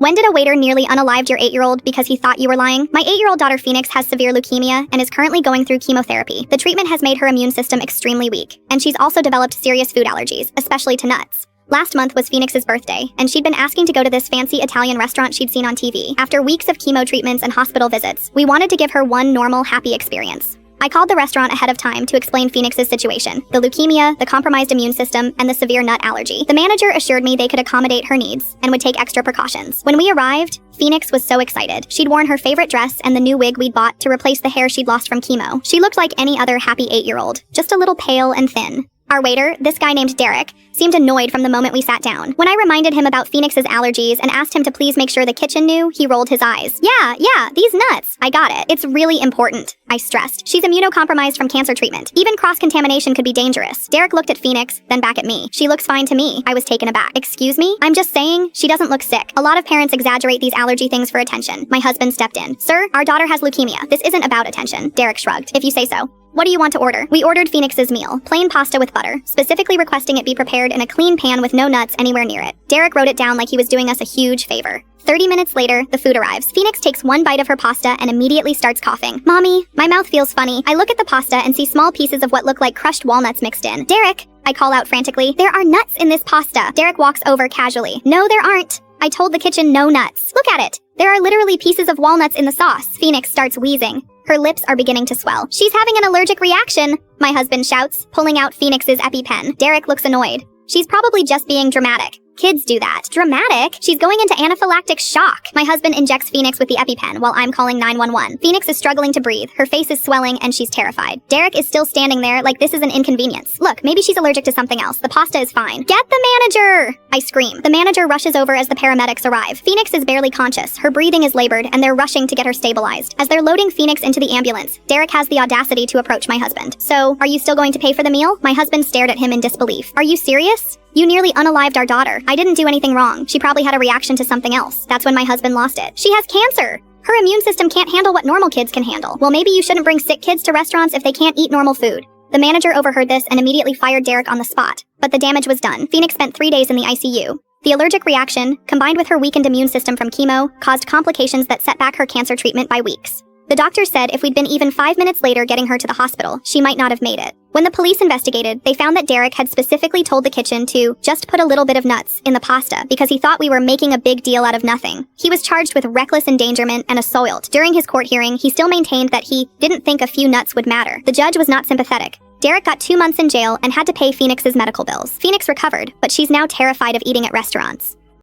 When did a waiter nearly unalived your 8-year-old because he thought you were lying? My 8-year-old daughter Phoenix has severe leukemia and is currently going through chemotherapy. The treatment has made her immune system extremely weak, and she's also developed serious food allergies, especially to nuts. Last month was Phoenix's birthday, and she'd been asking to go to this fancy Italian restaurant she'd seen on TV. After weeks of chemo treatments and hospital visits, we wanted to give her one normal, happy experience. I called the restaurant ahead of time to explain Phoenix's situation, the leukemia, the compromised immune system, and the severe nut allergy. The manager assured me they could accommodate her needs and would take extra precautions. When we arrived, Phoenix was so excited. She'd worn her favorite dress and the new wig we'd bought to replace the hair she'd lost from chemo. She looked like any other happy 8-year-old, just a little pale and thin. Our waiter, this guy named Derek, seemed annoyed from the moment we sat down. When I reminded him about Phoenix's allergies and asked him to please make sure the kitchen knew, he rolled his eyes. Yeah, these nuts. I got it. It's really important, I stressed. She's immunocompromised from cancer treatment. Even cross-contamination could be dangerous. Derek looked at Phoenix, then back at me. She looks fine to me. I was taken aback. Excuse me? I'm just saying, she doesn't look sick. A lot of parents exaggerate these allergy things for attention. My husband stepped in. Sir, our daughter has leukemia. This isn't about attention. Derek shrugged. If you say so. What do you want to order? We ordered Phoenix's meal, plain pasta with butter, specifically requesting it be prepared in a clean pan with no nuts anywhere near it. Derek wrote it down like he was doing us a huge favor. 30 minutes later, the food arrives. Phoenix takes one bite of her pasta and immediately starts coughing. Mommy, my mouth feels funny. I look at the pasta and see small pieces of what look like crushed walnuts mixed in. Derek, I call out frantically, there are nuts in this pasta. Derek walks over casually. No, there aren't. I told the kitchen no nuts. Look at it. There are literally pieces of walnuts in the sauce. Phoenix starts wheezing. Her lips are beginning to swell. She's having an allergic reaction, my husband shouts, pulling out Phoenix's EpiPen. Derek looks annoyed. She's probably just being dramatic. Kids do that. Dramatic? She's going into anaphylactic shock. My husband injects Phoenix with the EpiPen while I'm calling 911. Phoenix is struggling to breathe. Her face is swelling and she's terrified. Derek is still standing there like this is an inconvenience. Look, maybe she's allergic to something else. The pasta is fine. Get the manager! I scream. The manager rushes over as the paramedics arrive. Phoenix is barely conscious. Her breathing is labored and they're rushing to get her stabilized. As they're loading Phoenix into the ambulance, Derek has the audacity to approach my husband. So, are you still going to pay for the meal? My husband stared at him in disbelief. Are you serious? You nearly unalived our daughter. I didn't do anything wrong. She probably had a reaction to something else. That's when my husband lost it. She has cancer. Her immune system can't handle what normal kids can handle. Well, maybe you shouldn't bring sick kids to restaurants if they can't eat normal food. The manager overheard this and immediately fired Derek on the spot. But the damage was done. Phoenix spent 3 days in the ICU. The allergic reaction, combined with her weakened immune system from chemo, caused complications that set back her cancer treatment by weeks. The doctor said if we'd been even 5 minutes later getting her to the hospital, she might not have made it. When the police investigated, they found that Derek had specifically told the kitchen to just put a little bit of nuts in the pasta because he thought we were making a big deal out of nothing. He was charged with reckless endangerment and assault. During his court hearing, he still maintained that he didn't think a few nuts would matter. The judge was not sympathetic. Derek got 2 months in jail and had to pay Phoenix's medical bills. Phoenix recovered, but she's now terrified of eating at restaurants.